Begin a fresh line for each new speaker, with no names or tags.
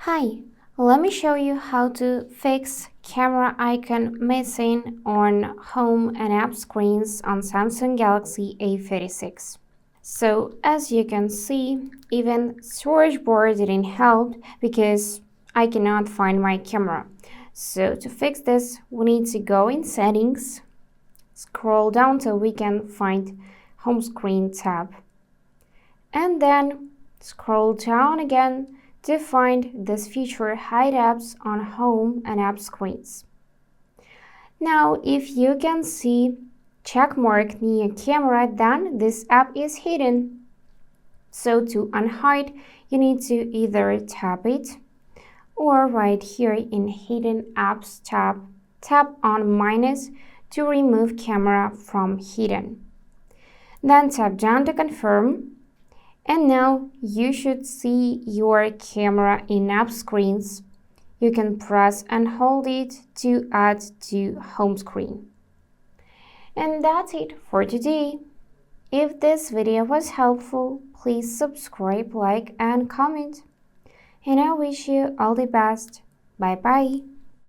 Hi, let me show you how to fix camera icon missing on home and app screens on Samsung Galaxy A36. So as you can see, even storage board didn't help because I cannot find my camera. So to fix this, we need to go in settings, scroll down till we can find home screen tab, and then scroll down again to find this feature hide apps on home and app screens. Now if you can see check mark near camera, then this app is hidden. So to unhide, you need to either tap it or right here in hidden apps tab, tap on minus to remove camera from hidden. Then tap down to confirm. And now you should see your camera in app screens. You can press and hold it to add to home screen. And that's it for today. If this video was helpful, please subscribe, like, and comment. And I wish you all the best. Bye bye.